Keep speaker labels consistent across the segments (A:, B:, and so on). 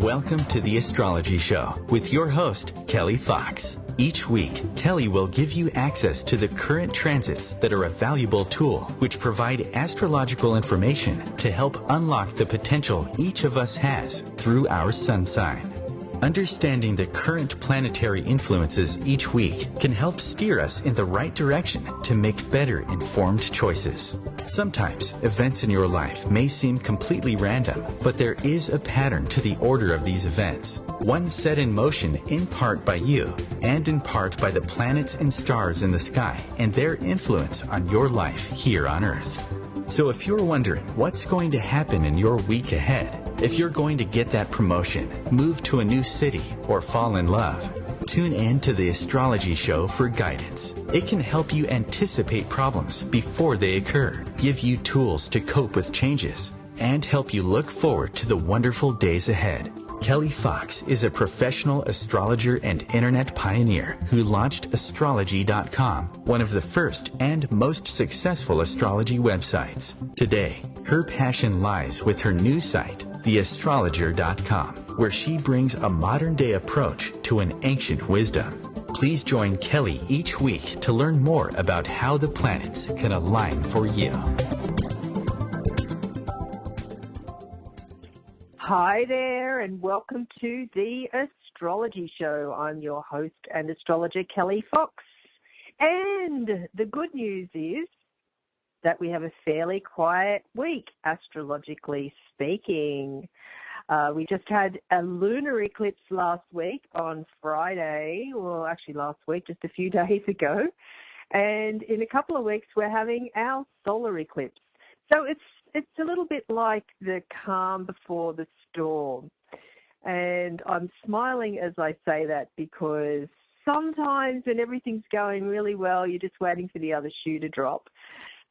A: Welcome to the Astrology Show with your host, Kelly Fox. Each week, Kelly will give you access to the current transits that are a valuable tool which provide astrological information to help unlock the potential each of us has through our sun sign. Understanding the current planetary influences each week can help steer us in the right direction to make better informed choices. Sometimes events in your life may seem completely random, but there is a pattern to the order of these events, one set in motion in part by you and in part by the planets and stars in the sky and their influence on your life here on Earth. So if you're wondering what's going to happen in your week ahead, if you're going to get that promotion, move to a new city, or fall in love, tune in to the Astrology Show for guidance. It can help you anticipate problems before they occur, give you tools to cope with changes, and help you look forward to the wonderful days ahead. Kelly Fox is a professional astrologer and internet pioneer who launched astrology.com, one of the first and most successful astrology websites. Today, her passion lies with her new site, theastrologer.com, where she brings a modern-day approach to an ancient wisdom. Please join Kelly each week to learn more about how the planets can align for you.
B: Hi there, and welcome to the Astrology Show. I'm your host and astrologer, Kelly Fox. And the good news is that we have a fairly quiet week, astrologically speaking. We just had a lunar eclipse last week on Friday, well, actually last week, just a few days ago. And in a couple of weeks, we're having our solar eclipse. So it's a little bit like the calm before the storm. And I'm smiling as I say that because sometimes when everything's going really well, you're just waiting for the other shoe to drop.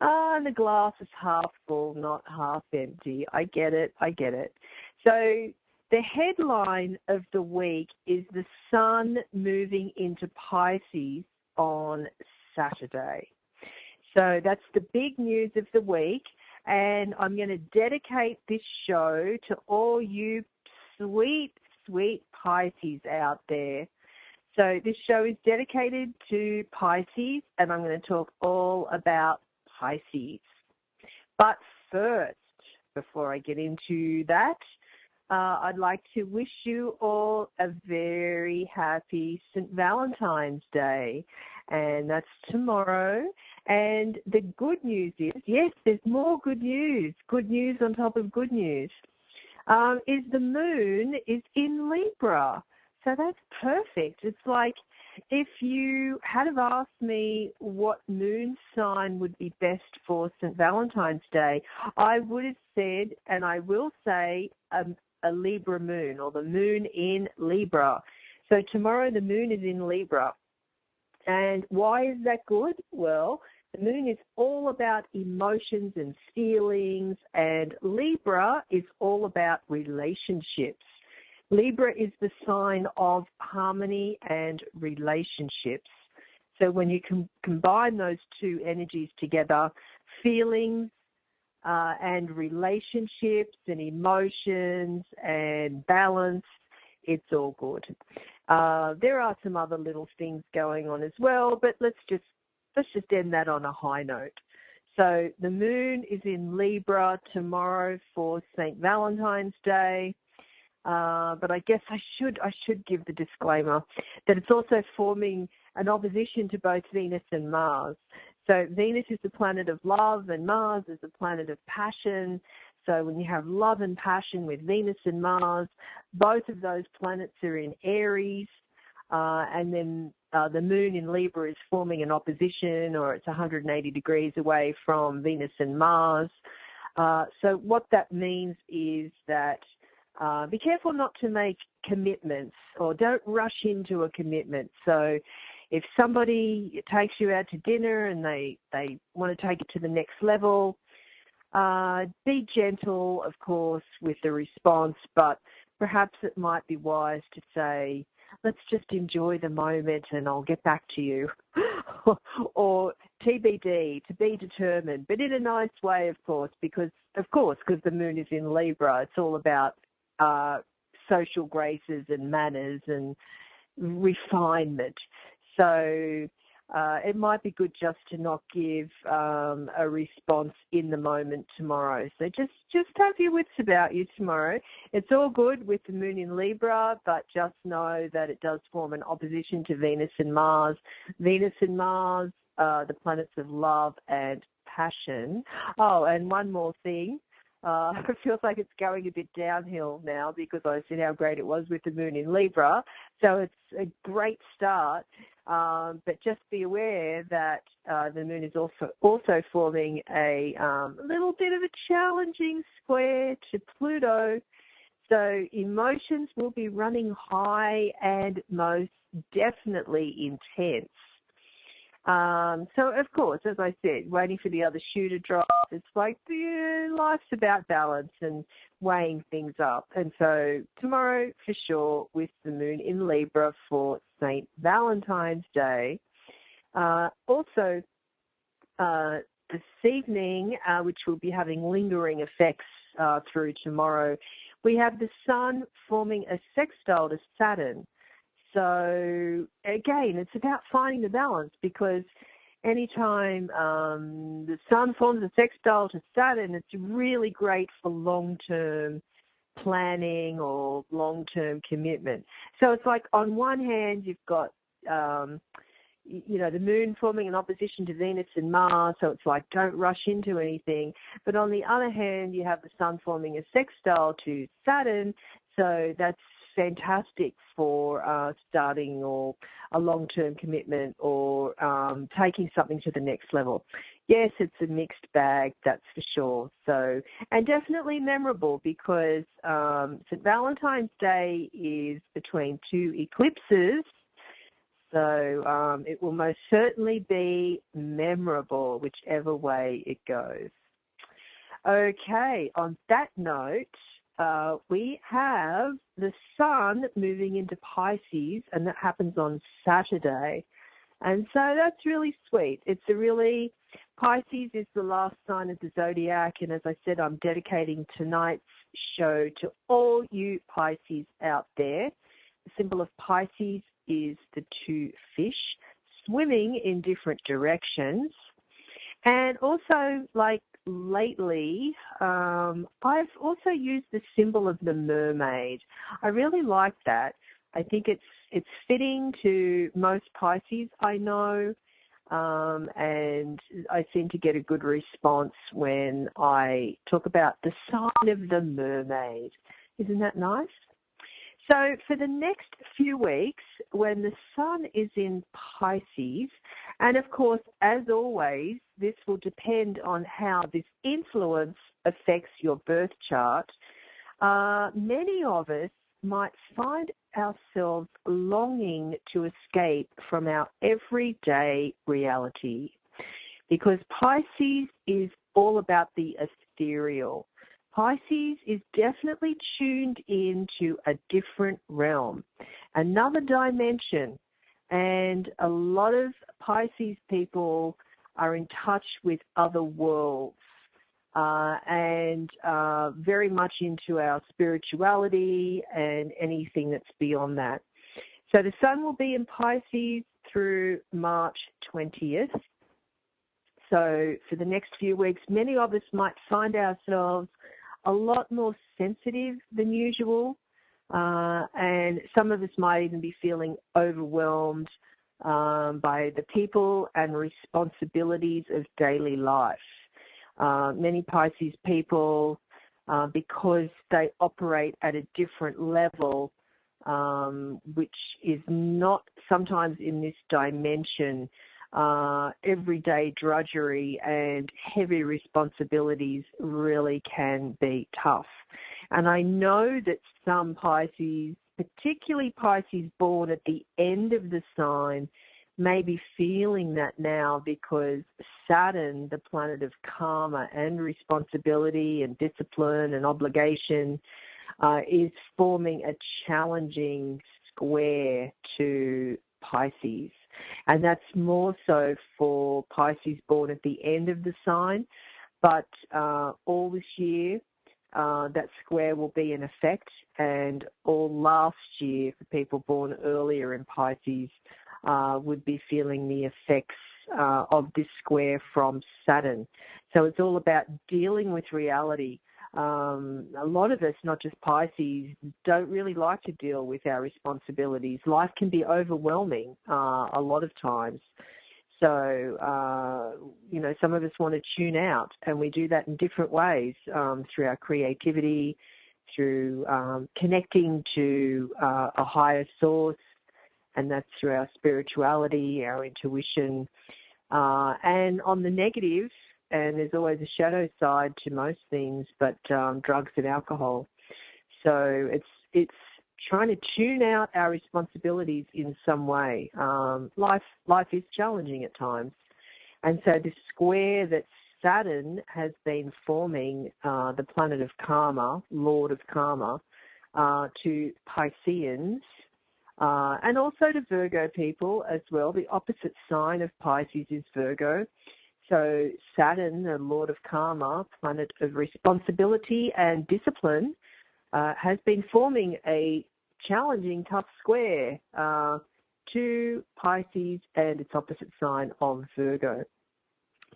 B: And the glass is half full, not half empty. I get it. So the headline of the week is the sun moving into Pisces on Saturday. So that's the big news of the week. And I'm going to dedicate this show to all you sweet, sweet Pisces out there. So this show is dedicated to Pisces, and I'm going to talk all about Pisces. But first, before I get into that, I'd like to wish you all a very happy St. Valentine's Day, and that's tomorrow. And the good news is, yes, there's more good news on top of good news, is the moon is in Libra. So that's perfect. It's like if you had have asked me what moon sign would be best for St. Valentine's Day, I would have said, and I will say, a Libra moon, or the moon in Libra. So tomorrow the moon is in Libra. And why is that good? Well, the moon is all about emotions and feelings, and Libra is all about relationships. Libra is the sign of harmony and relationships. So when you combine those two energies together, feelings and relationships and emotions and balance, it's all good. There are some other little things going on as well, but let's just end that on a high note. So the moon is in Libra tomorrow for St. Valentine's Day. But I guess I should give the disclaimer that it's also forming an opposition to both Venus and Mars. So Venus is the planet of love and Mars is the planet of passion. So when you have love and passion with Venus and Mars, both of those planets are in Aries, and then the moon in Libra is forming an opposition, or it's 180 degrees away from Venus and Mars. So what that means is that be careful not to make commitments, or don't rush into a commitment. So if somebody takes you out to dinner and they want to take it to the next level, be gentle, of course, with the response, but perhaps it might be wise to say, let's just enjoy the moment and I'll get back to you. Or TBD, to be determined, but in a nice way, of course, because the moon is in Libra. It's all about social graces and manners and refinement. So it might be good just to not give a response in the moment tomorrow. So just have your wits about you tomorrow. It's all good with the moon in Libra, but just know that it does form an opposition to Venus and Mars. Venus and Mars, the planets of love and passion. Oh, and one more thing. It feels like it's going a bit downhill now because I said how great it was with the moon in Libra. So it's a great start, but just be aware that the moon is also forming a little bit of a challenging square to Pluto. So emotions will be running high and most definitely intense. So, of course, as I said, waiting for the other shoe to drop, it's like life's about balance and weighing things up. And so tomorrow, for sure, with the moon in Libra for St. Valentine's Day. Also, this evening, which will be having lingering effects through tomorrow, we have the Sun forming a sextile to Saturn. So, again, it's about finding the balance because anytime the Sun forms a sextile to Saturn, it's really great for long-term planning or long-term commitment. So it's like on one hand, you've got, the moon forming an opposition to Venus and Mars, so it's like don't rush into anything. But on the other hand, you have the Sun forming a sextile to Saturn, so that's fantastic for starting or a long-term commitment or taking something to the next level. Yes, it's a mixed bag, that's for sure. So, and definitely memorable because St. Valentine's Day is between two eclipses. So it will most certainly be memorable, whichever way it goes. Okay, on that note, we have the Sun moving into Pisces, and that happens on Saturday. And so that's really sweet. Pisces is the last sign of the zodiac, and as I said, I'm dedicating tonight's show to all you Pisces out there. The symbol of Pisces is the two fish swimming in different directions. And also, like lately, I've also used the symbol of the mermaid. I really like that. I think it's fitting to most Pisces I know, and I seem to get a good response when I talk about the sign of the mermaid. Isn't that nice? So for the next few weeks, when the Sun is in Pisces, and of course, as always, this will depend on how this influence affects your birth chart, many of us might find ourselves longing to escape from our everyday reality, because Pisces is all about the ethereal. Pisces is definitely tuned into a different realm, another dimension, and a lot of Pisces people are in touch with other worlds and very much into our spirituality and anything that's beyond that. So the Sun will be in Pisces through March 20th. So for the next few weeks, many of us might find ourselves a lot more sensitive than usual, and some of us might even be feeling overwhelmed by the people and responsibilities of daily life. Many Pisces people, because they operate at a different level, which is not sometimes in this dimension, everyday drudgery and heavy responsibilities really can be tough. And I know that some Pisces, particularly Pisces born at the end of the sign, may be feeling that now because Saturn, the planet of karma and responsibility and discipline and obligation, is forming a challenging square to Pisces. And that's more so for Pisces born at the end of the sign. But all this year, that square will be in effect, and all last year for people born earlier in Pisces would be feeling the effects of this square from Saturn. So it's all about dealing with reality. A lot of us, not just Pisces, don't really like to deal with our responsibilities. Life can be overwhelming a lot of times. So, some of us want to tune out, and we do that in different ways, through our creativity, through connecting to a higher source, and that's through our spirituality, our intuition. And on the negative, and there's always a shadow side to most things, but drugs and alcohol. So it's trying to tune out our responsibilities in some way. Life is challenging at times. And so this square that Saturn has been forming, the planet of karma, lord of karma, to Pisceans, and also to Virgo people as well. The opposite sign of Pisces is Virgo. So Saturn, the lord of karma, planet of responsibility and discipline, has been forming a challenging, tough square to Pisces and its opposite sign of Virgo.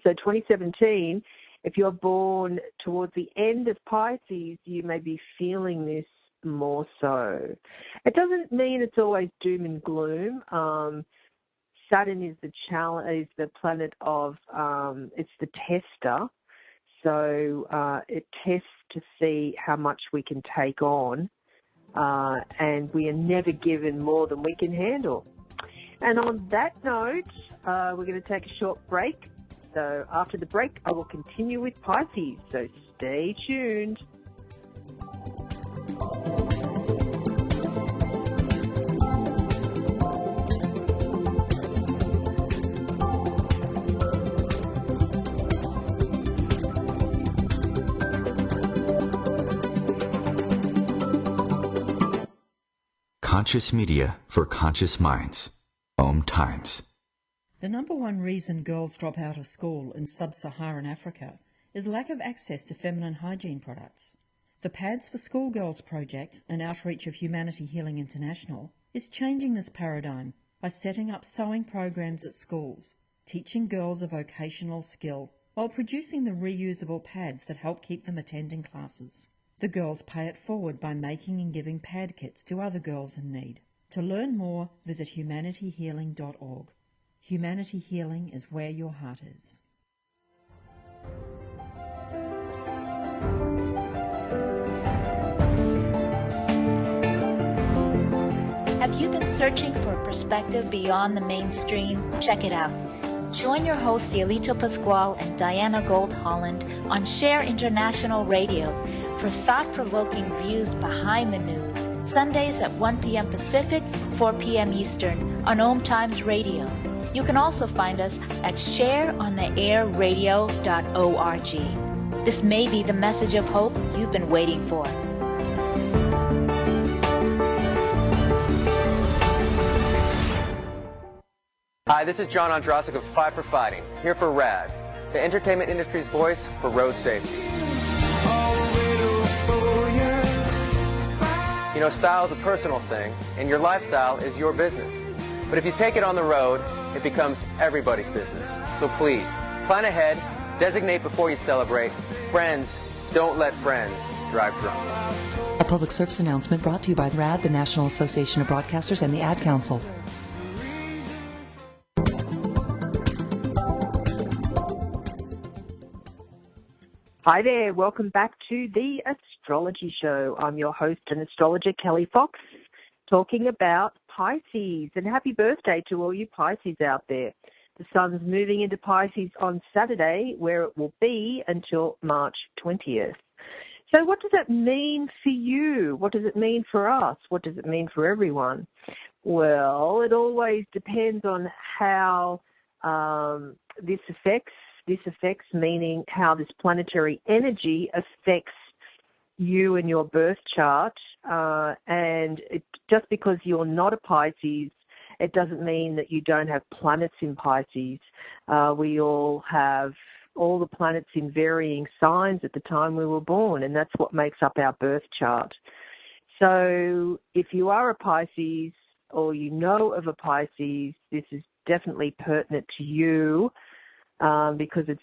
B: So 2017, if you're born towards the end of Pisces, you may be feeling this more so. It doesn't mean it's always doom and gloom. Saturn is is the planet of, it's the tester. So it tests to see how much we can take on, and we are never given more than we can handle. And on that note, we're going to take a short break. So after the break, I will continue with Pisces. So stay tuned.
A: Conscious media for conscious minds. OMTimes.
C: The number one reason girls drop out of school in sub-Saharan Africa is lack of access to feminine hygiene products. The Pads for Schoolgirls project, an outreach of Humanity Healing International, is changing this paradigm by setting up sewing programs at schools, teaching girls a vocational skill, while producing the reusable pads that help keep them attending classes. The girls pay it forward by making and giving pad kits to other girls in need. To learn more, visit humanityhealing.org. Humanity Healing is where your heart is.
D: Have you been searching for a perspective beyond the mainstream? Check it out. Join your hosts Cielito Pascual and Diana Gold Holland on Share International Radio for thought-provoking views behind the news, Sundays at 1 p.m. Pacific, 4 p.m. Eastern on OMTimes Radio. You can also find us at shareontheairradio.org. This may be the message of hope you've been waiting for.
E: Hi, this is John Ondrasik of Five for Fighting, here for RAD, the entertainment industry's voice for road safety. You know, style is a personal thing, and your lifestyle is your business. But if you take it on the road, it becomes everybody's business. So please, plan ahead, designate before you celebrate. Friends, don't let friends drive drunk.
F: A public service announcement brought to you by RAD, the National Association of Broadcasters, and the Ad Council.
B: Hi there, welcome back to the Astrology Show. I'm your host and astrologer, Kelly Fox, talking about Pisces. And happy birthday to all you Pisces out there. The sun's moving into Pisces on Saturday, where it will be until March 20th. So what does that mean for you? What does it mean for us? What does it mean for everyone? Well, it always depends on how this affects, meaning how this planetary energy affects you and your birth chart. And just because you're not a Pisces, it doesn't mean that you don't have planets in Pisces. We all have all the planets in varying signs at the time we were born, and that's what makes up our birth chart. So if you are a Pisces or you know of a Pisces, this is definitely pertinent to you because it's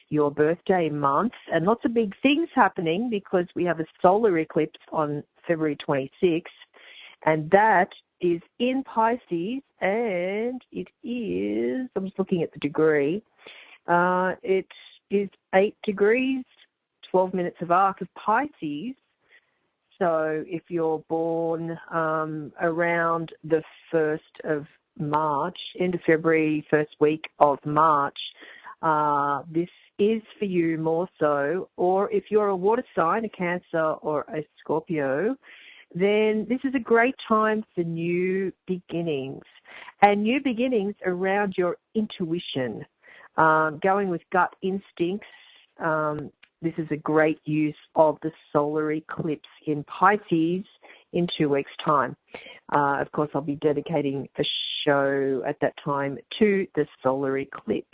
B: your birthday month, and lots of big things happening because we have a solar eclipse on February 26th, and that is in Pisces, and it is, I'm just looking at the degree, it is 8 degrees, 12 minutes of arc of Pisces. So if you're born around the 1st of March, end of February, first week of March, this is for you more so. Or if you're a water sign, a Cancer or a Scorpio, then this is a great time for new beginnings. And new beginnings around your intuition, going with gut instincts. This is a great use of the solar eclipse in Pisces in 2 weeks' time. Of course, I'll be dedicating a show at that time to the solar eclipse.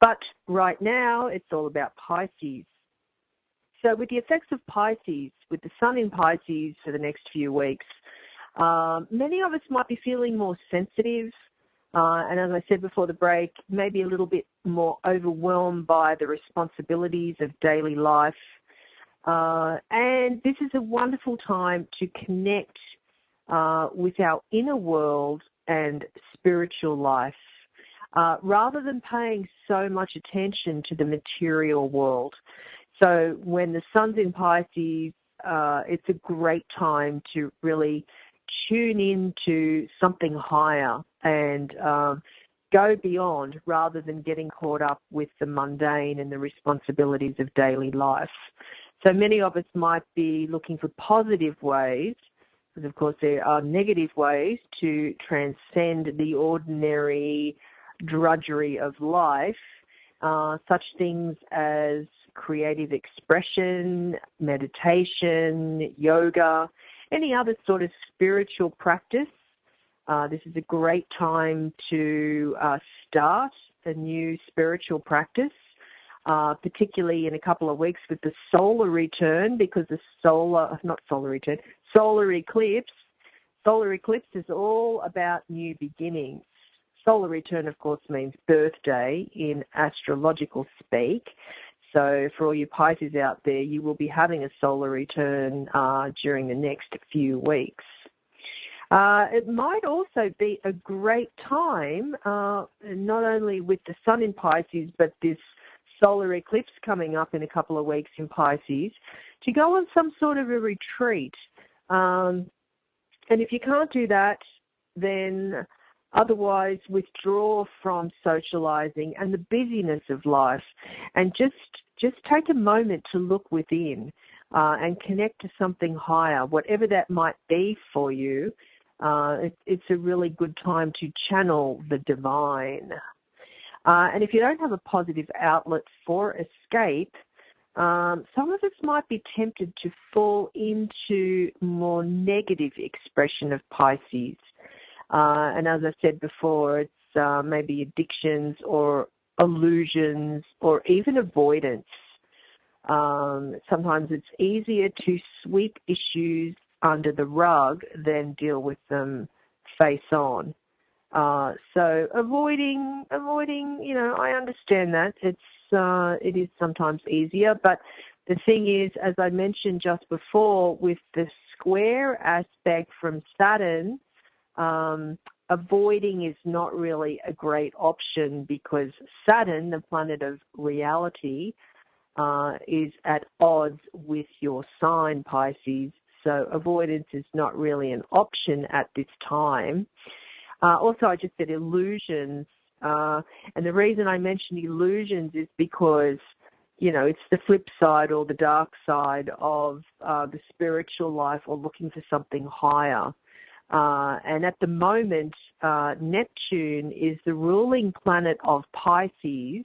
B: But right now, it's all about Pisces. So with the effects of Pisces, with the sun in Pisces for the next few weeks, many of us might be feeling more sensitive, and as I said before the break, maybe a little bit more overwhelmed by the responsibilities of daily life. And this is a wonderful time to connect with our inner world and spiritual life, rather than paying so much attention to the material world. So when the sun's in Pisces, it's a great time to really tune into something higher and go beyond rather than getting caught up with the mundane and the responsibilities of daily life. So many of us might be looking for positive ways, because of course there are negative ways to transcend the ordinary drudgery of life, such things as creative expression, meditation, yoga, any other sort of spiritual practice. This is a great time to start a new spiritual practice, particularly in a couple of weeks with the solar return, because the solar eclipse. Solar eclipse is all about new beginnings. Solar return, of course, means birthday in astrological speak. So for all you Pisces out there, you will be having a solar return during the next few weeks. It might also be a great time, not only with the sun in Pisces, but this solar eclipse coming up in a couple of weeks in Pisces, to go on some sort of a retreat. And if you can't do that, then otherwise withdraw from socializing and the busyness of life, and just take a moment to look within and connect to something higher, whatever that might be for you. It's a really good time to channel the divine. And if you don't have a positive outlet for escape, some of us might be tempted to fall into more negative expression of Pisces. And as I said before, it's maybe addictions or illusions or even avoidance. Sometimes it's easier to sweep issues under the rug than deal with them face on. So avoiding, I understand that. It is sometimes easier, but the thing is, as I mentioned just before, with the square aspect from Saturn, avoiding is not really a great option, because Saturn, the planet of reality, is at odds with your sign, Pisces. So avoidance is not really an option at this time. Also, I just said illusions. And the reason I mention illusions is because, it's the flip side or the dark side of the spiritual life, or looking for something higher. And at the moment, Neptune is the ruling planet of Pisces,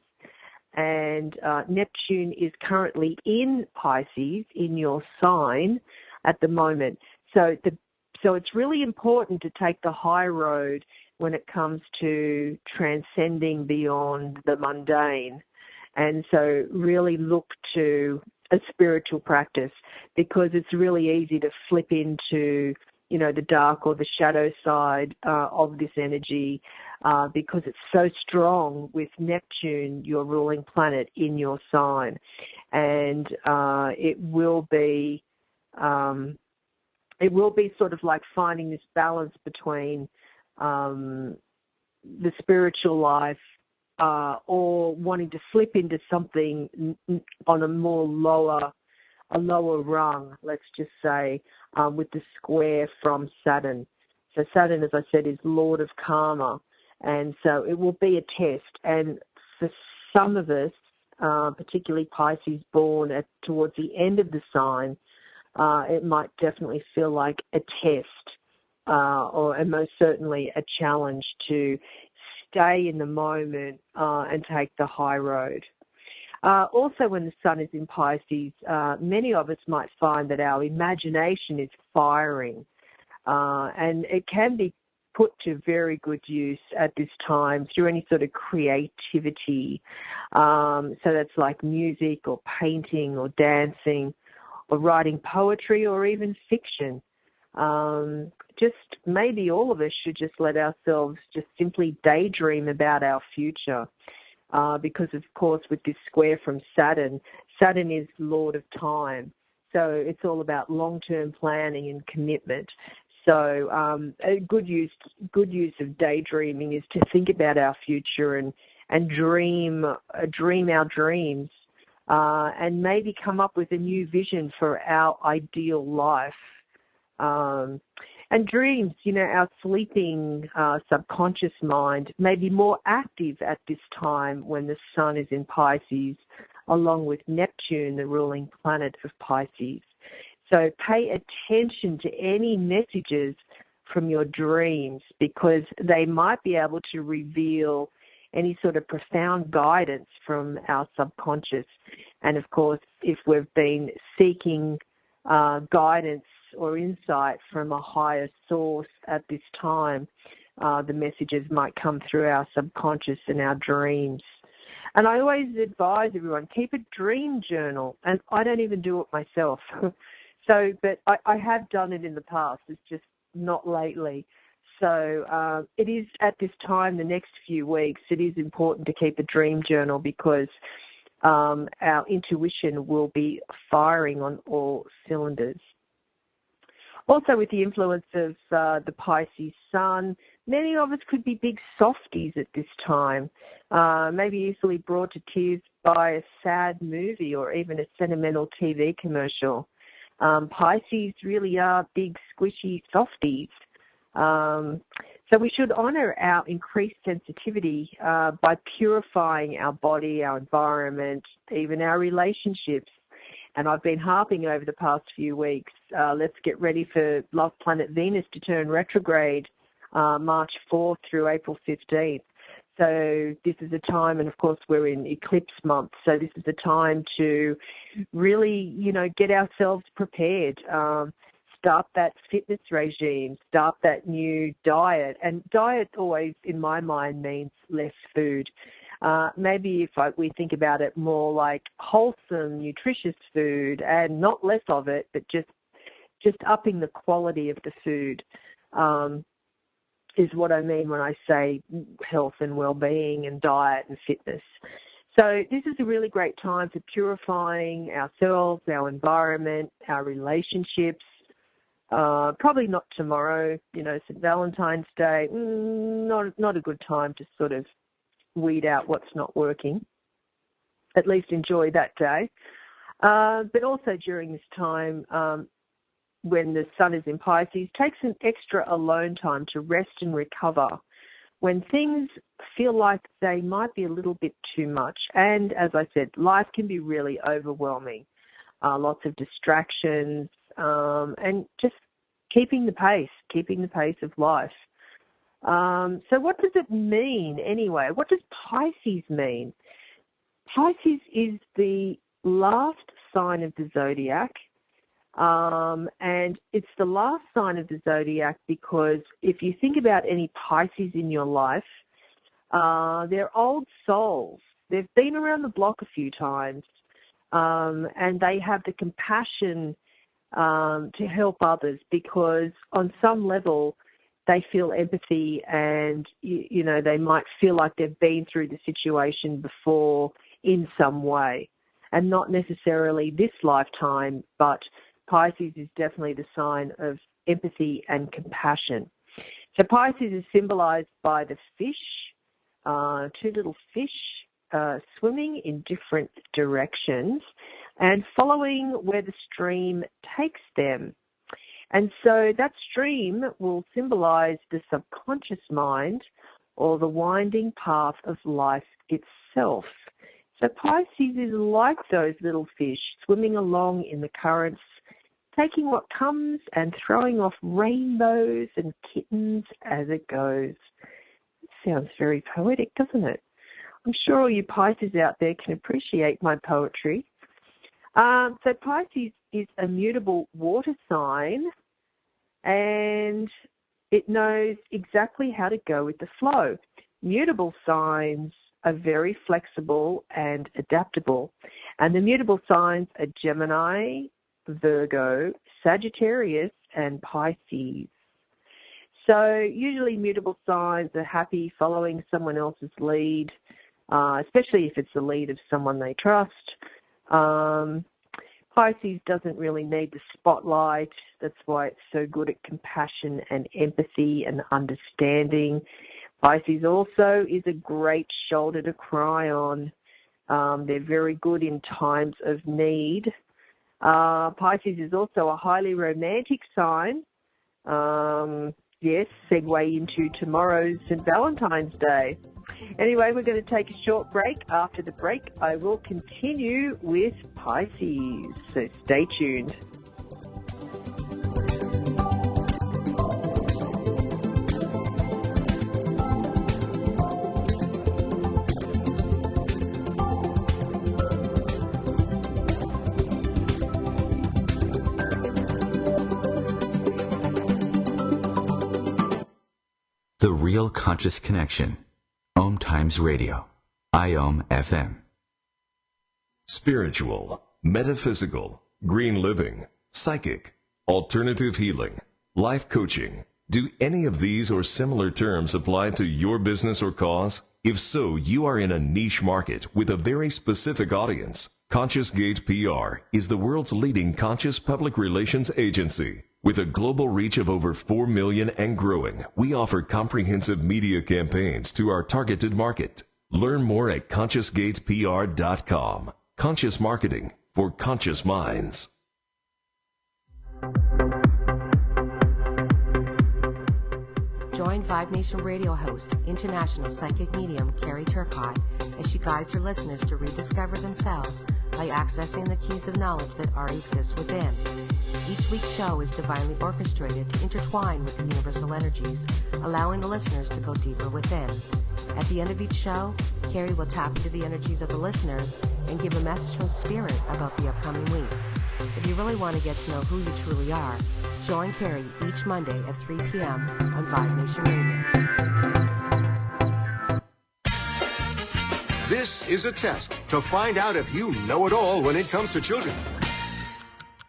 B: and Neptune is currently in Pisces, in your sign at the moment. So it's really important to take the high road when it comes to transcending beyond the mundane. And so really look to a spiritual practice, because it's really easy to flip into, the dark or the shadow side of this energy, because it's so strong with Neptune, your ruling planet, in your sign. And it will be sort of like finding this balance between the spiritual life or wanting to flip into something on a lower rung, let's just say, with the square from Saturn. So Saturn, as I said, is Lord of Karma, and so it will be a test. And for some of us, particularly Pisces born towards the end of the sign, it might definitely feel like a test, and most certainly a challenge to stay in the moment and take the high road. Also, when the sun is in Pisces, many of us might find that our imagination is firing, and it can be put to very good use at this time through any sort of creativity. So that's like music or painting or dancing or writing poetry or even fiction. Just maybe all of us should just let ourselves just simply daydream about our future. Because, of course, with this square from Saturn is Lord of Time. So it's all about long-term planning and commitment. So a good use of daydreaming is to think about our future and dream our dreams, and maybe come up with a new vision for our ideal life. And dreams, our sleeping subconscious mind may be more active at this time when the sun is in Pisces, along with Neptune, the ruling planet of Pisces. So pay attention to any messages from your dreams, because they might be able to reveal any sort of profound guidance from our subconscious. And, of course, if we've been seeking guidance or insight from a higher source at this time, the messages might come through our subconscious and our dreams. And I always advise everyone, keep a dream journal. And I don't even do it myself. But I have done it in the past. It's just not lately. So it is at this time, the next few weeks, it is important to keep a dream journal, because our intuition will be firing on all cylinders. Also, with the influence of the Pisces sun, many of us could be big softies at this time, maybe easily brought to tears by a sad movie or even a sentimental TV commercial. Pisces really are big, squishy softies. So we should honour our increased sensitivity by purifying our body, our environment, even our relationships. And I've been harping over the past few weeks, let's get ready for love planet Venus to turn retrograde March 4th through April 15th. So this is a time, and of course we're in eclipse month, so this is a time to really, get ourselves prepared. Start that fitness regime, start that new diet. And diet always, in my mind, means less food. Maybe if we think about it more like wholesome, nutritious food, and not less of it, but just upping the quality of the food is what I mean when I say health and well-being and diet and fitness. So this is a really great time for purifying ourselves, our environment, our relationships. Probably not tomorrow, St. Valentine's Day, not a good time to sort of weed out what's not working. At least enjoy that day. But also during this time, when the sun is in Pisces, take some extra alone time to rest and recover when things feel like they might be a little bit too much. And as I said, life can be really overwhelming. Lots of distractions, and just keeping the pace of life. So what does it mean anyway? What does Pisces mean? Pisces is the last sign of the zodiac, And it's the last sign of the zodiac because if you think about any Pisces in your life, they're old souls. They've been around the block a few times, and they have the compassion to help others because on some level they feel empathy and, you know, they might feel like they've been through the situation before in some way, and not necessarily this lifetime, but Pisces is definitely the sign of empathy and compassion. So Pisces is symbolized by the fish, two little fish swimming in different directions and following where the stream takes them. And so that stream will symbolize the subconscious mind or the winding path of life itself. So Pisces is like those little fish swimming along in the currents, taking what comes and throwing off rainbows and kittens as it goes. It sounds very poetic, doesn't it? I'm sure all you Pisces out there can appreciate my poetry. So Pisces is a mutable water sign, and it knows exactly how to go with the flow. Mutable signs are very flexible and adaptable, and the mutable signs are Gemini, Virgo, Sagittarius, and Pisces. So usually mutable signs are happy following someone else's lead, especially if it's the lead of someone they trust. Pisces doesn't really need the spotlight. That's why it's so good at compassion and empathy and understanding. Pisces also is a great shoulder to cry on. They're very good in times of need. Pisces is also a highly romantic sign. Yes, segue into tomorrow's St. Valentine's Day. Anyway, we're going to take a short break. After the break, I will continue with Pisces, so stay tuned.
A: The Real Conscious Connection. OMTimes Radio. IOM FM.
G: Spiritual, metaphysical, green living, psychic, alternative healing, life coaching. Do any of these or similar terms apply to your business or cause? If so, you are in a niche market with a very specific audience. Conscious Gate PR is the world's leading conscious public relations agency. With a global reach of over 4 million and growing, we offer comprehensive media campaigns to our targeted market. Learn more at ConsciousGatesPR.com. Conscious marketing for conscious minds.
H: Join Vibe Nation radio host, international psychic medium Carrie Turcotte, as she guides her listeners to rediscover themselves by accessing the keys of knowledge that already exist within. Each week's show is divinely orchestrated to intertwine with the universal energies, allowing the listeners to go deeper within. At the end of each show, Carrie will tap into the energies of the listeners and give a message from Spirit about the upcoming week. If you really want to get to know who you truly are, join Carrie each Monday at 3 p.m. on Vibe Nation Radio.
I: This is a test to find out if you know it all when it comes to children.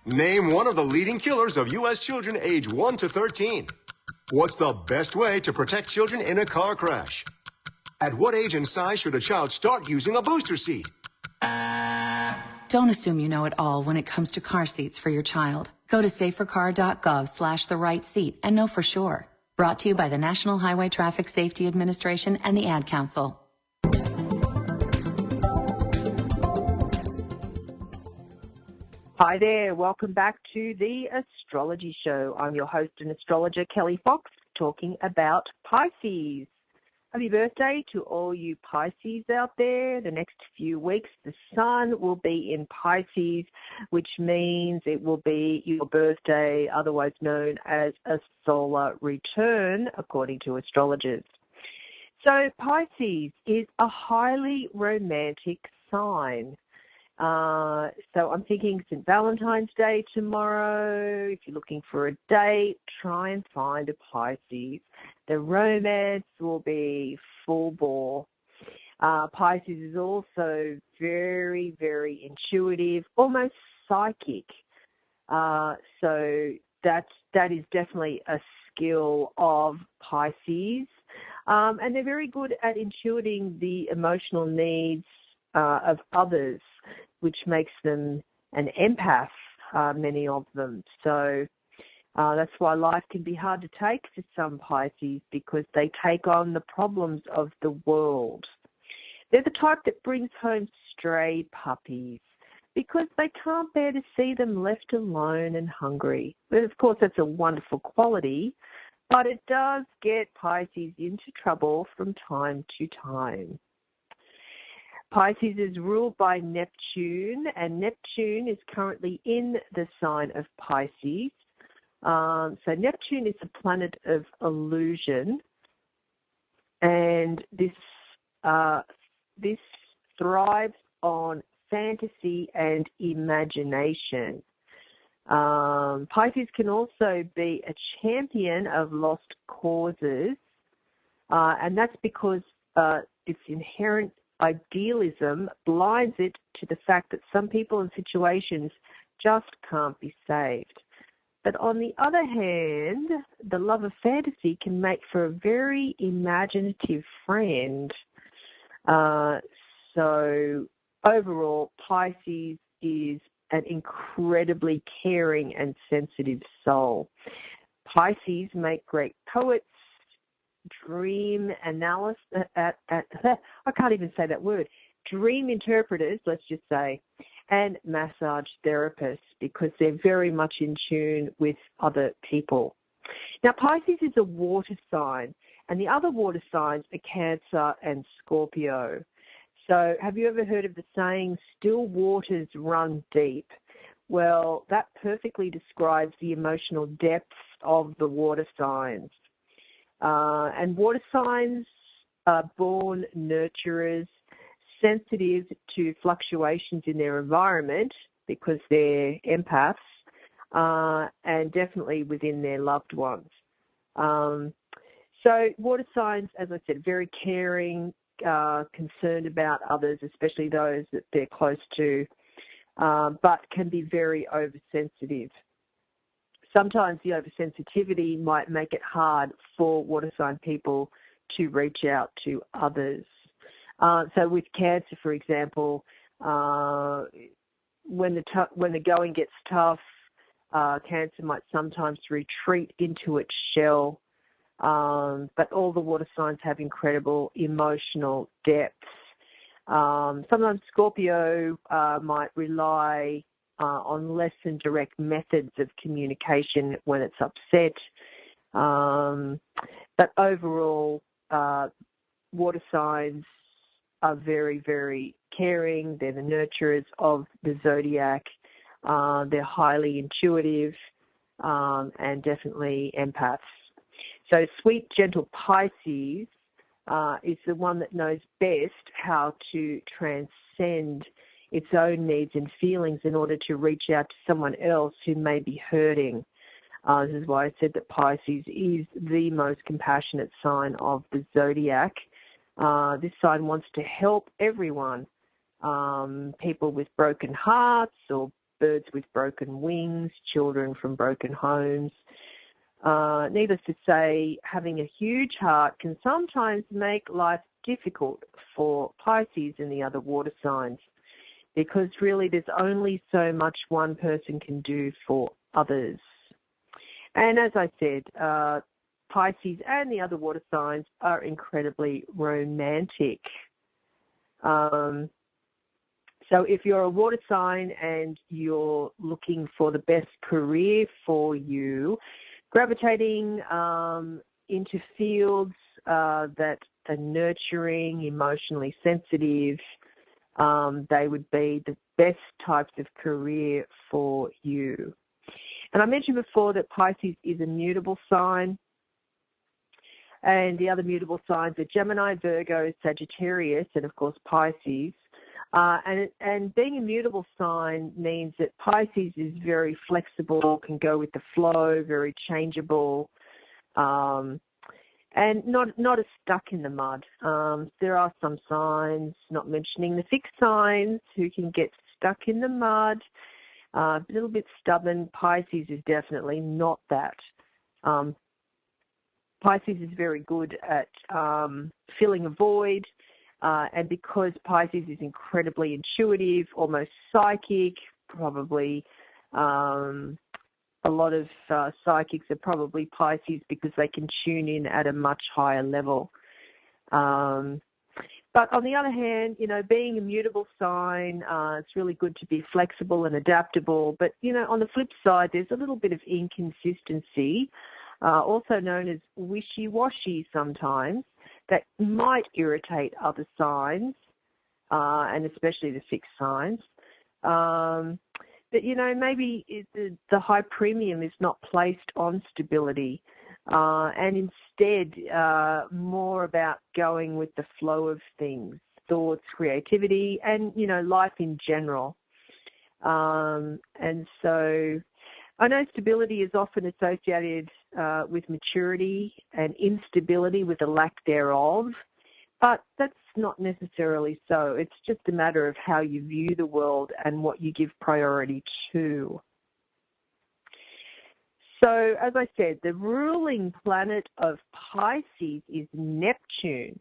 I: Name one of the leading killers of U.S. children age 1 to 13. What's the best way to protect children in a car crash? At what age and size should a child start using a booster seat?
J: Don't assume you know it all when it comes to car seats for your child. Go to safercar.gov/the-right-seat and know for sure. Brought to you by the National Highway Traffic Safety Administration and the Ad Council.
B: Hi there, welcome back to the Astrology Show. I'm your host and astrologer, Kelly Fox, talking about Pisces. Happy birthday to all you Pisces out there. The next few weeks, the sun will be in Pisces, which means it will be your birthday, otherwise known as a solar return, according to astrologers. So Pisces is a highly romantic sign. So I'm thinking St. Valentine's Day tomorrow. If you're looking for a date, try and find a Pisces. The romance will be full bore. Pisces is also very, very intuitive, almost psychic. So that is definitely a skill of Pisces. And they're very good at intuiting the emotional needs of others, which makes them an empath, many of them. So that's why life can be hard to take for some Pisces, because they take on the problems of the world. They're the type that brings home stray puppies because they can't bear to see them left alone and hungry. But of course, that's a wonderful quality, but it does get Pisces into trouble from time to time. Pisces is ruled by Neptune, and Neptune is currently in the sign of Pisces. So Neptune is a planet of illusion, and this thrives on fantasy and imagination. Pisces can also be a champion of lost causes, and that's because its inherent idealism blinds it to the fact that some people and situations just can't be saved. But on the other hand, the love of fantasy can make for a very imaginative friend. So overall, Pisces is an incredibly caring and sensitive soul. Pisces make great poets, dream analysts, I can't even say that word, dream interpreters, let's just say, and massage therapists, because they're very much in tune with other people. Now, Pisces is a water sign, and the other water signs are Cancer and Scorpio. So have you ever heard of the saying, still waters run deep? Well, that perfectly describes the emotional depths of the water signs. And water signs are born nurturers, sensitive to fluctuations in their environment because they're empaths, and definitely within their loved ones. So water signs, as I said, very caring, concerned about others, especially those that they're close to, but can be very oversensitive. Sometimes the oversensitivity might make it hard for water sign people to reach out to others. So with Cancer, for example, when the going gets tough, Cancer might sometimes retreat into its shell. But all the water signs have incredible emotional depth. Sometimes Scorpio might rely on less than direct methods of communication when it's upset. But overall, water signs are very, very caring. They're the nurturers of the zodiac. They're highly intuitive and definitely empaths. So sweet, gentle Pisces is the one that knows best how to transcend its own needs and feelings in order to reach out to someone else who may be hurting. This is why I said that Pisces is the most compassionate sign of the zodiac. This sign wants to help everyone, people with broken hearts or birds with broken wings, children from broken homes. Needless to say, having a huge heart can sometimes make life difficult for Pisces and the other water signs, because really there's only so much one person can do for others. And as I said, Pisces and the other water signs are incredibly romantic. So if you're a water sign and you're looking for the best career for you, gravitating into fields that are nurturing, emotionally sensitive, they would be the best types of career for you. And I mentioned before that Pisces is a mutable sign, and the other mutable signs are Gemini, Virgo, Sagittarius, and of course Pisces. And being a mutable sign means that Pisces is very flexible, can go with the flow, very changeable, and not as stuck in the mud. There are some signs, not mentioning the fixed signs, who can get stuck in the mud, a little bit stubborn. Pisces is definitely not that. Pisces is very good at filling a void, and because Pisces is incredibly intuitive, almost psychic, probably a lot of psychics are probably Pisces because they can tune in at a much higher level. But on the other hand, being a mutable sign, it's really good to be flexible and adaptable. But, on the flip side, there's a little bit of inconsistency, also known as wishy-washy sometimes, that might irritate other signs, and especially the fixed signs. But, maybe the high premium is not placed on stability, and instead more about going with the flow of things, thoughts, creativity, and, life in general. And so I know stability is often associated with maturity and instability with a lack thereof, but that's not necessarily so. It's just a matter of how you view the world and what you give priority to. So, as I said, the ruling planet of Pisces is Neptune,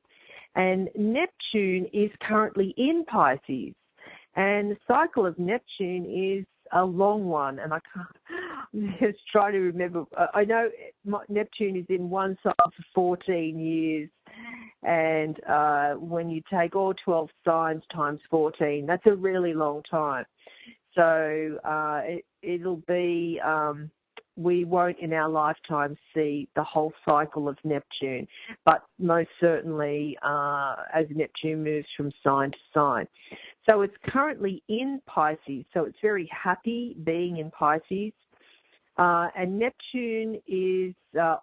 B: and Neptune is currently in Pisces, and the cycle of Neptune is a long one, and I can't just try to remember. I know Neptune is in one cycle for 14 years, and when you take all 12 signs times 14, that's a really long time. So it'll be, we won't in our lifetime see the whole cycle of Neptune, but most certainly as Neptune moves from sign to sign. So it's currently in Pisces, so it's very happy being in Pisces. And Neptune is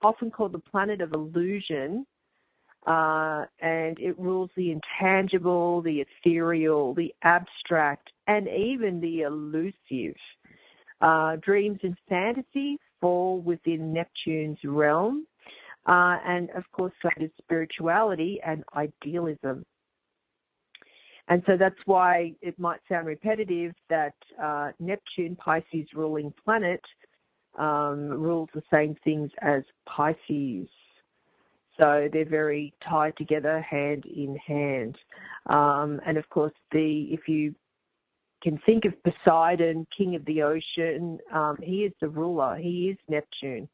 B: often called the planet of illusion, and it rules the intangible, the ethereal, the abstract, and even the elusive. Dreams and fantasies fall within Neptune's realm, and of course so does spirituality and idealism. And so that's why it might sound repetitive that Neptune, Pisces ruling planet, rules the same things as Pisces. So they're very tied together, hand in hand. And of course, if you can think of Poseidon, king of the ocean, he is the ruler. He is Neptune.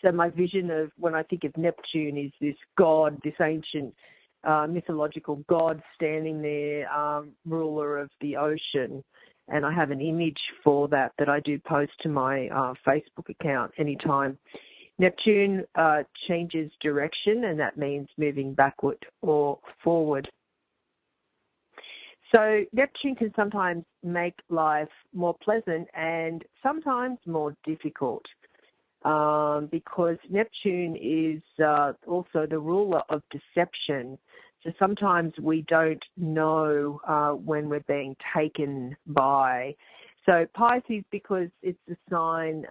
B: So my vision of when I think of Neptune is this god, this ancient mythological god standing there, ruler of the ocean. And I have an image for that I do post to my Facebook account anytime. Neptune changes direction, and that means moving backward or forward. So Neptune can sometimes make life more pleasant and sometimes more difficult, because Neptune is also the ruler of deception. So sometimes we don't know when we're being taken by. So Pisces, because it's a sign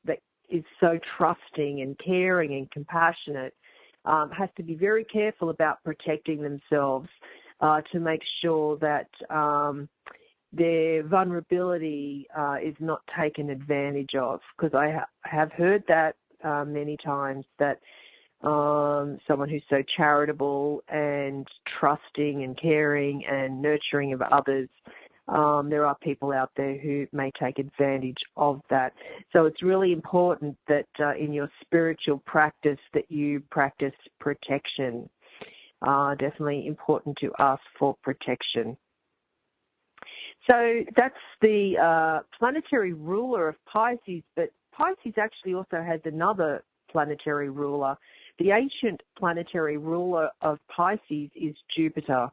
B: that is so trusting and caring and compassionate, has to be very careful about protecting themselves to make sure that their vulnerability is not taken advantage of. Because I have heard that many times, that someone who's so charitable and trusting and caring and nurturing of others, there are people out there who may take advantage of that. So it's really important that in your spiritual practice that you practice protection. Definitely important to ask for protection. So that's the planetary ruler of Pisces, but Pisces actually also has another planetary ruler. The ancient planetary ruler of Pisces is Jupiter,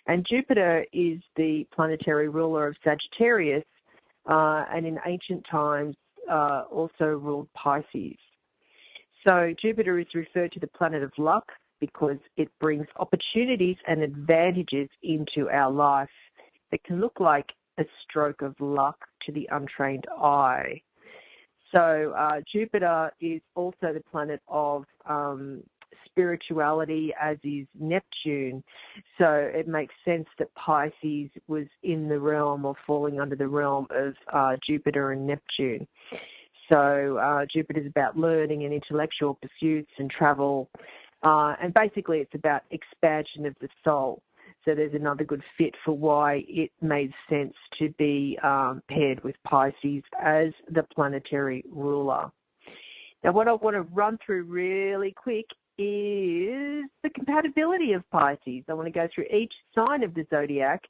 B: and Jupiter is the planetary ruler of Sagittarius, and in ancient times also ruled Pisces. So Jupiter is referred to the planet of luck, because it brings opportunities and advantages into our life that can look like a stroke of luck to the untrained eye. So Jupiter is also the planet of spirituality, as is Neptune. So it makes sense that Pisces was in the realm or falling under the realm of Jupiter and Neptune. So Jupiter is about learning and intellectual pursuits and travel. And basically it's about expansion of the soul. So there's another good fit for why it made sense to be paired with Pisces as the planetary ruler. Now, what I want to run through really quick is the compatibility of Pisces. I want to go through each sign of the zodiac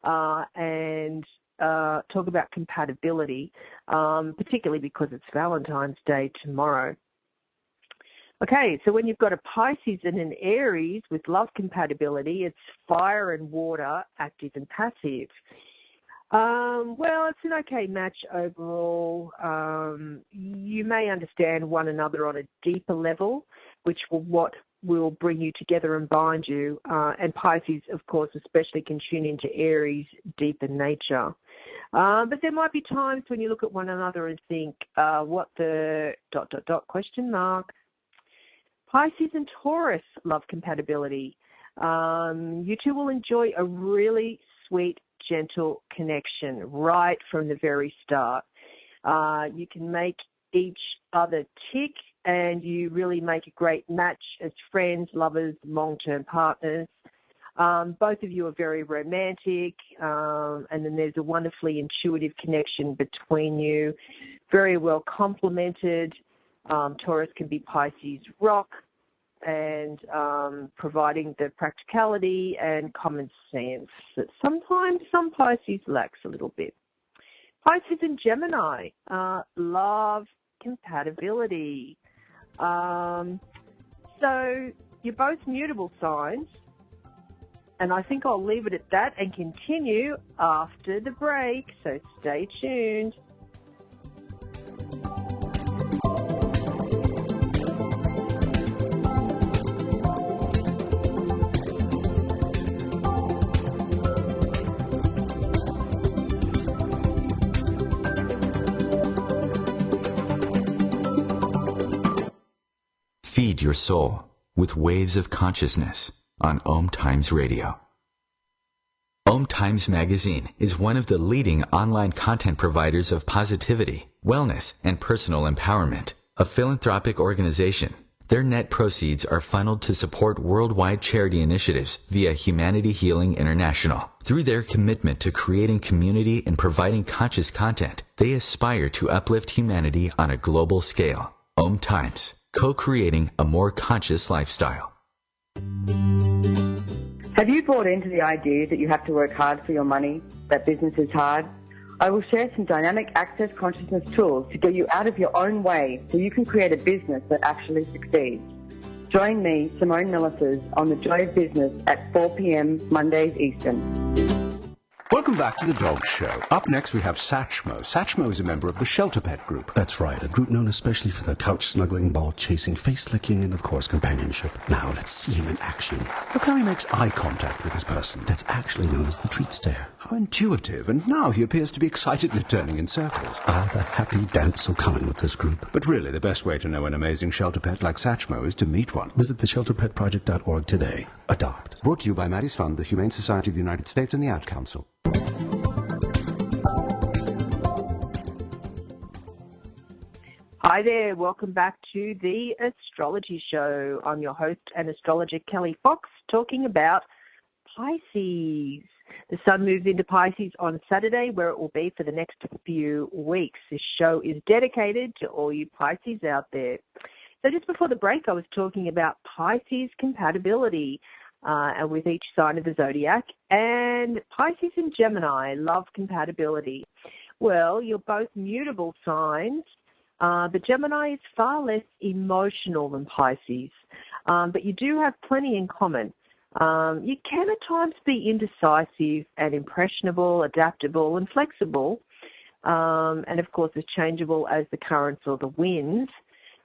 B: and talk about compatibility, particularly because it's Valentine's Day tomorrow. Okay, so when you've got a Pisces and an Aries with love compatibility, it's fire and water, active and passive. Well, it's an okay match overall. You may understand one another on a deeper level, which will bring you together and bind you. And Pisces, of course, especially can tune into Aries' deeper nature. But there might be times when you look at one another and think, what the ... question mark. Pisces and Taurus love compatibility. You two will enjoy a really sweet, gentle connection right from the very start. You can make each other tick, and you really make a great match as friends, lovers, long-term partners. Both of you are very romantic, and then there's a wonderfully intuitive connection between you, very well complemented. Taurus can be Pisces' rock, and providing the practicality and common sense that sometimes some Pisces lacks a little bit. Pisces and Gemini love compatibility. So you're both mutable signs, and I think I'll leave it at that and continue after the break, so stay tuned.
A: Feed your soul with waves of consciousness on OMTimes Radio. OMTimes Magazine is one of the leading online content providers of positivity, wellness, and personal empowerment. A philanthropic organization, their net proceeds are funneled to support worldwide charity initiatives via Humanity Healing International. Through their commitment to creating community and providing conscious content, they aspire to uplift humanity on a global scale. OMTimes, co-creating a more conscious lifestyle.
K: Have you bought into the idea that you have to work hard for your money, that business is hard? I will share some dynamic access consciousness tools to get you out of your own way so you can create a business that actually succeeds. Join me, Simone Millicers, on The Joy of Business at 4 p.m. Mondays Eastern.
L: Welcome back to The Dog Show. Up next we have Satchmo. Satchmo is a member of the Shelter Pet Group.
M: That's right, a group known especially for their couch-snuggling, ball-chasing, face-licking, and, of course, companionship. Now, let's see him in action.
L: Look how he makes eye contact with his person.
M: That's actually known as the treat stare.
L: How intuitive, and now he appears to be excitedly turning in circles.
M: Ah, the happy dance so common with this group.
L: But really, the best way to know an amazing shelter pet like Satchmo is to meet one.
M: Visit theshelterpetproject.org today. Adopt.
L: Brought to you by Maddie's Fund, the Humane Society of the United States, and the Ad Council.
B: Hi there, welcome back to the Astrology Show. I'm your host and astrologer Kelly Fox, talking about Pisces. The sun moves into Pisces on Saturday, where it will be for the next few weeks. This show is dedicated to all you Pisces out there. So just before the break, I was talking about Pisces compatibility with each sign of the zodiac, and Pisces and Gemini love compatibility. Well, you're both mutable signs. But Gemini is far less emotional than Pisces, but you do have plenty in common. You can at times be indecisive and impressionable, adaptable and flexible, and of course as changeable as the currents or the winds.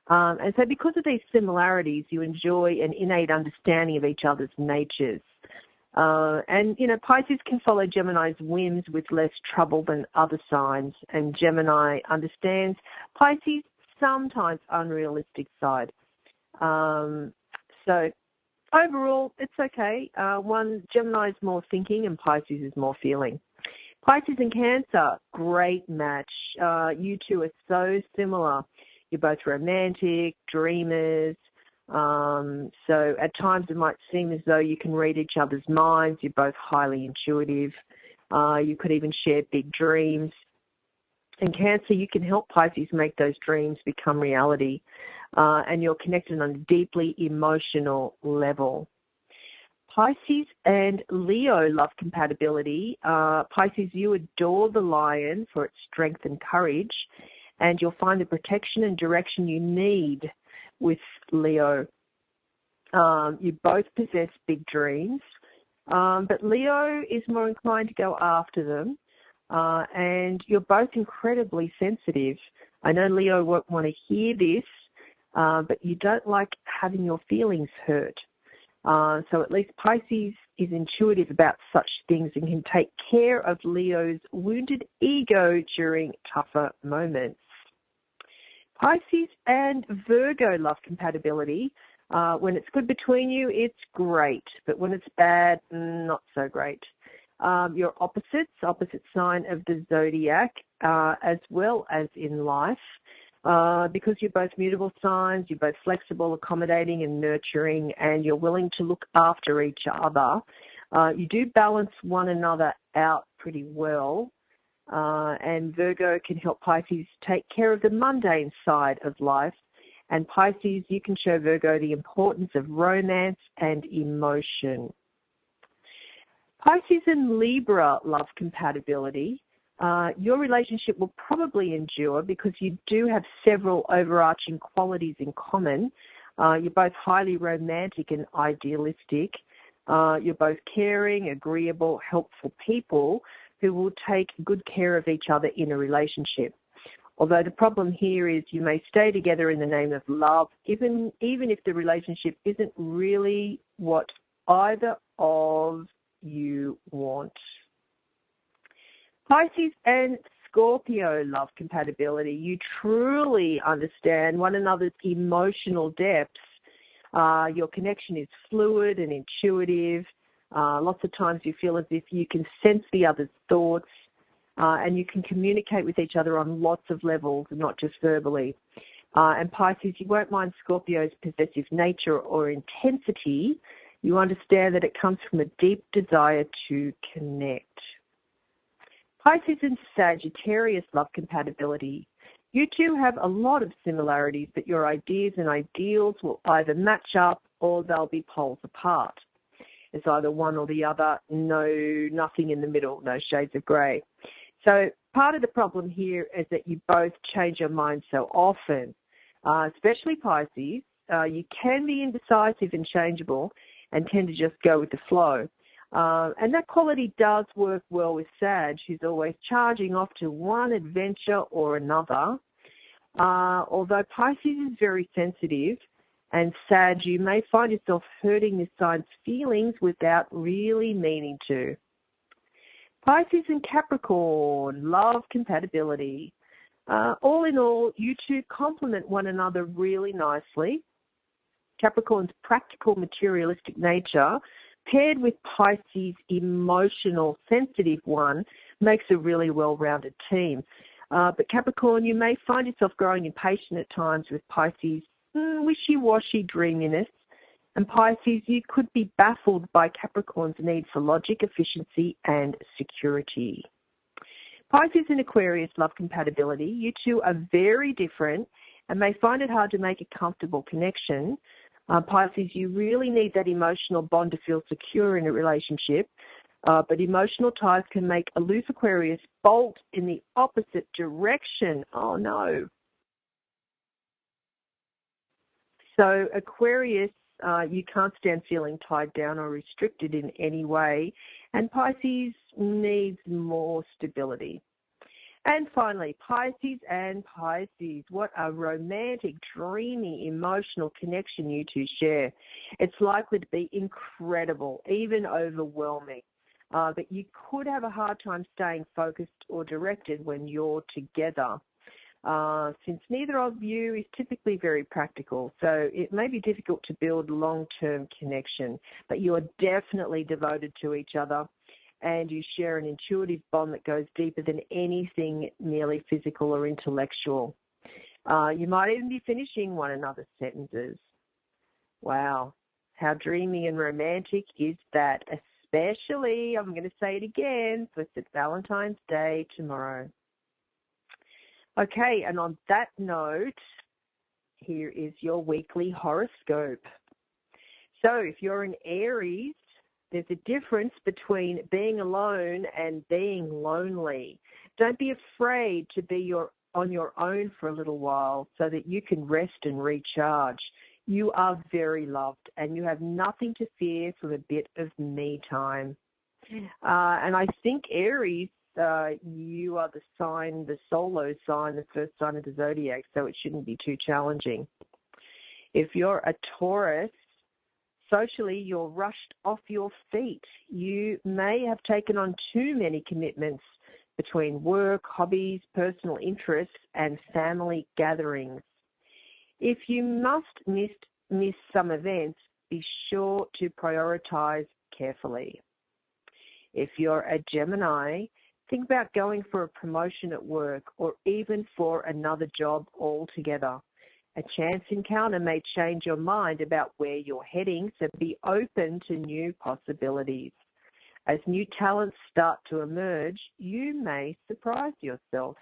B: And so because of these similarities, you enjoy an innate understanding of each other's natures. And, Pisces can follow Gemini's whims with less trouble than other signs, and Gemini understands Pisces' sometimes unrealistic side. So overall, it's okay. Gemini is more thinking and Pisces is more feeling. Pisces and Cancer, great match. You two are so similar. You're both romantic, dreamers. So at times it might seem as though you can read each other's minds. You're both highly intuitive. You could even share big dreams. In Cancer, you can help Pisces make those dreams become reality. And you're connected on a deeply emotional level. Pisces and Leo love compatibility. Pisces, you adore the lion for its strength and courage, and you'll find the protection and direction you need with Leo. You both possess big dreams, but Leo is more inclined to go after them, and you're both incredibly sensitive. I know Leo won't want to hear this, but you don't like having your feelings hurt. So at least Pisces is intuitive about such things and can take care of Leo's wounded ego during tougher moments. Pisces and Virgo love compatibility. When it's good between you, it's great. But when it's bad, not so great. You're opposite sign of the zodiac, as well as in life. Because you're both mutable signs, you're both flexible, accommodating and nurturing, and you're willing to look after each other. You do balance one another out pretty well. And Virgo can help Pisces take care of the mundane side of life. And Pisces, you can show Virgo the importance of romance and emotion. Pisces and Libra love compatibility. Your relationship will probably endure because you do have several overarching qualities in common. You're both highly romantic and idealistic. You're both caring, agreeable, helpful people who will take good care of each other in a relationship. Although the problem here is you may stay together in the name of love, even if the relationship isn't really what either of you want. Pisces and Scorpio love compatibility. You truly understand one another's emotional depths. Your connection is fluid and intuitive. Lots of times you feel as if you can sense the other's thoughts, and you can communicate with each other on lots of levels, not just verbally. And Pisces, you won't mind Scorpio's possessive nature or intensity. You understand that it comes from a deep desire to connect. Pisces and Sagittarius love compatibility. You two have a lot of similarities, but your ideas and ideals will either match up or they'll be poles apart. It's either one or the other, nothing in the middle, no shades of grey. So part of the problem here is that you both change your mind so often, especially Pisces. You can be indecisive and changeable and tend to just go with the flow. And that quality does work well with Sag, who's always charging off to one adventure or another. Although Pisces is very sensitive, and Sag, you may find yourself hurting this sign's feelings without really meaning to. Pisces and Capricorn love compatibility. All in all, you two complement one another really nicely. Capricorn's practical, materialistic nature, paired with Pisces' emotional, sensitive one, makes a really well-rounded team. But Capricorn, you may find yourself growing impatient at times with Pisces' wishy-washy dreaminess. And Pisces, you could be baffled by Capricorn's need for logic, efficiency, and security. Pisces and Aquarius love compatibility. You two are very different and may find it hard to make a comfortable connection. Pisces, you really need that emotional bond to feel secure in a relationship, but emotional ties can make a loose Aquarius bolt in the opposite direction. Oh, no. So Aquarius, you can't stand feeling tied down or restricted in any way, and Pisces needs more stability. And finally, Pisces and Pisces. What a romantic, dreamy, emotional connection you two share. It's likely to be incredible, even overwhelming. But you could have a hard time staying focused or directed when you're together, since neither of you is typically very practical. So it may be difficult to build long-term connection, but you are definitely devoted to each other, and you share an intuitive bond that goes deeper than anything merely physical or intellectual. You might even be finishing one another's sentences. Wow, how dreamy and romantic is that, especially, I'm going to say it again, for St. Valentine's Day tomorrow. Okay, and on that note, here is your weekly horoscope. So if you're an Aries, there's a difference between being alone and being lonely. Don't be afraid to be on your own for a little while so that you can rest and recharge. You are very loved and you have nothing to fear from a bit of me time. And I think Aries, you are the solo sign, the first sign of the zodiac, so it shouldn't be too challenging. If you're a Taurus, socially, you're rushed off your feet. You may have taken on too many commitments between work, hobbies, personal interests, and family gatherings. If you must miss some events, be sure to prioritize carefully. If you're a Gemini, think about going for a promotion at work or even for another job altogether. A chance encounter may change your mind about where you're heading, so be open to new possibilities. As new talents start to emerge, you may surprise yourself.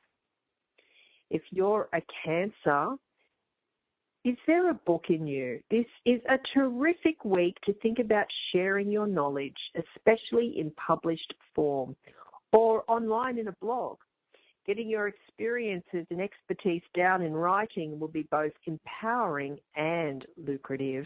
B: If you're a Cancer, is there a book in you? This is a terrific week to think about sharing your knowledge, especially in published form or online in a blog. Getting your experiences and expertise down in writing will be both empowering and lucrative.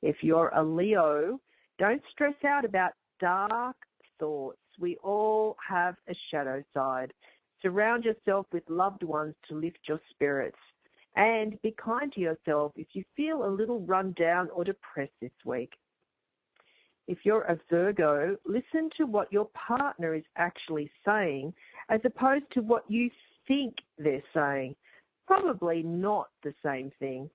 B: If you're a Leo, don't stress out about dark thoughts. We all have a shadow side. Surround yourself with loved ones to lift your spirits. And be kind to yourself if you feel a little run down or depressed this week. If you're a Virgo, listen to what your partner is actually saying as opposed to what you think they're saying. Probably not the same thing.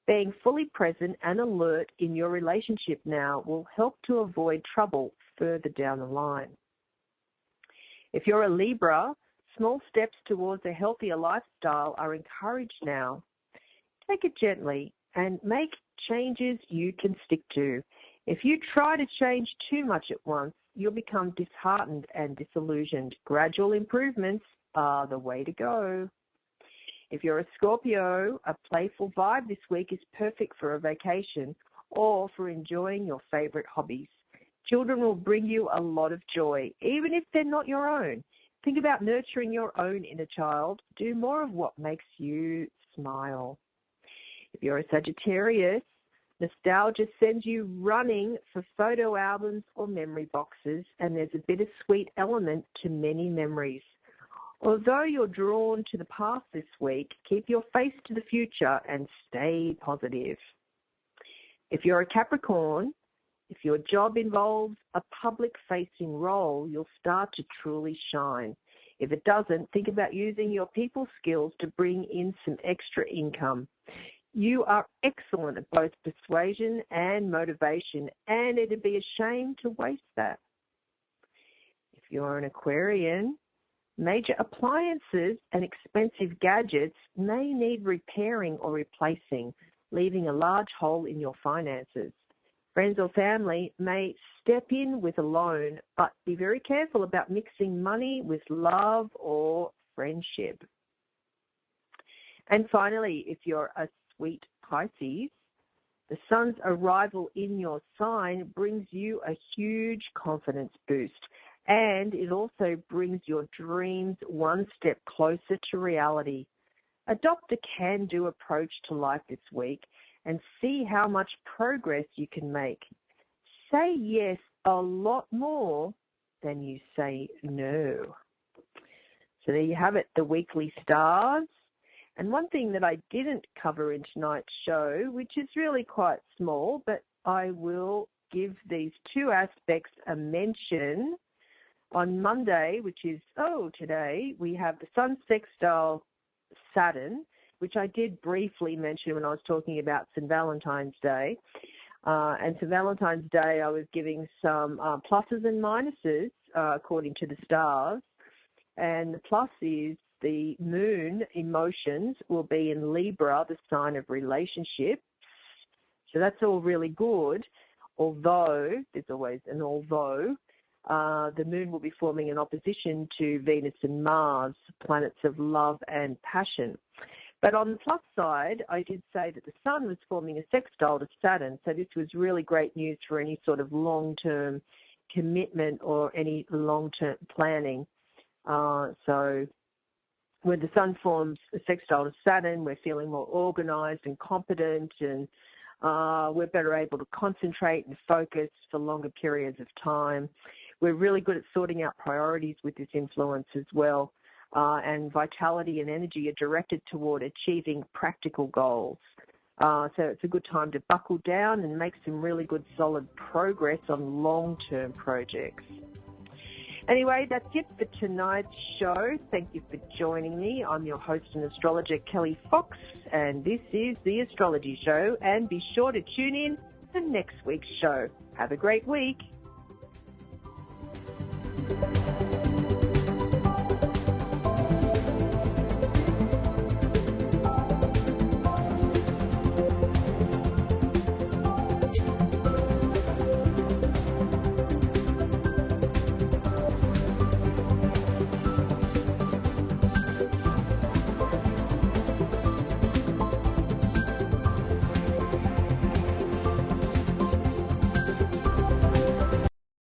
B: Being fully present and alert in your relationship now will help to avoid trouble further down the line. If you're a Libra, small steps towards a healthier lifestyle are encouraged now. Take it gently and make changes you can stick to. If you try to change too much at once, you'll become disheartened and disillusioned. Gradual improvements are the way to go. If you're a Scorpio, a playful vibe this week is perfect for a vacation or for enjoying your favorite hobbies. Children will bring you a lot of joy, even if they're not your own. Think about nurturing your own inner child. Do more of what makes you smile. If you're a Sagittarius, nostalgia sends you running for photo albums or memory boxes, and there's a bittersweet element to many memories. Although you're drawn to the past this week, keep your face to the future and stay positive. If you're a Capricorn, if your job involves a public-facing role, you'll start to truly shine. If it doesn't, think about using your people skills to bring in some extra income. You are excellent at both persuasion and motivation, and it'd be a shame to waste that. If you're an Aquarian, major appliances and expensive gadgets may need repairing or replacing, leaving a large hole in your finances. Friends or family may step in with a loan, but be very careful about mixing money with love or friendship. And finally, if you're a sweet Pisces, the sun's arrival in your sign brings you a huge confidence boost, and it also brings your dreams one step closer to reality. Adopt a can-do approach to life this week and see how much progress you can make. Say yes a lot more than you say no. So there you have it, the weekly stars. And one thing that I didn't cover in tonight's show, which is really quite small, but I will give these two aspects a mention. On Monday, which is, today, we have the Sun sextile Saturn, which I did briefly mention when I was talking about St. Valentine's Day. And St. Valentine's Day, I was giving some pluses and minuses according to the stars. And the plus is the moon emotions will be in Libra, the sign of relationships. So that's all really good, although, there's always an although, the moon will be forming an opposition to Venus and Mars, planets of love and passion. But on the plus side, I did say that the sun was forming a sextile to Saturn, so this was really great news for any sort of long-term commitment or any long-term planning. So when the sun forms a sextile to Saturn, we're feeling more organised and competent, and we're better able to concentrate and focus for longer periods of time. We're really good at sorting out priorities with this influence as well, and vitality and energy are directed toward achieving practical goals. So it's a good time to buckle down and make some really good solid progress on long-term projects. Anyway, that's it for tonight's show. Thank you for joining me. I'm your host and astrologer, Kelly Fox, and this is The Astrology Show. And be sure to tune in to next week's show. Have a great week.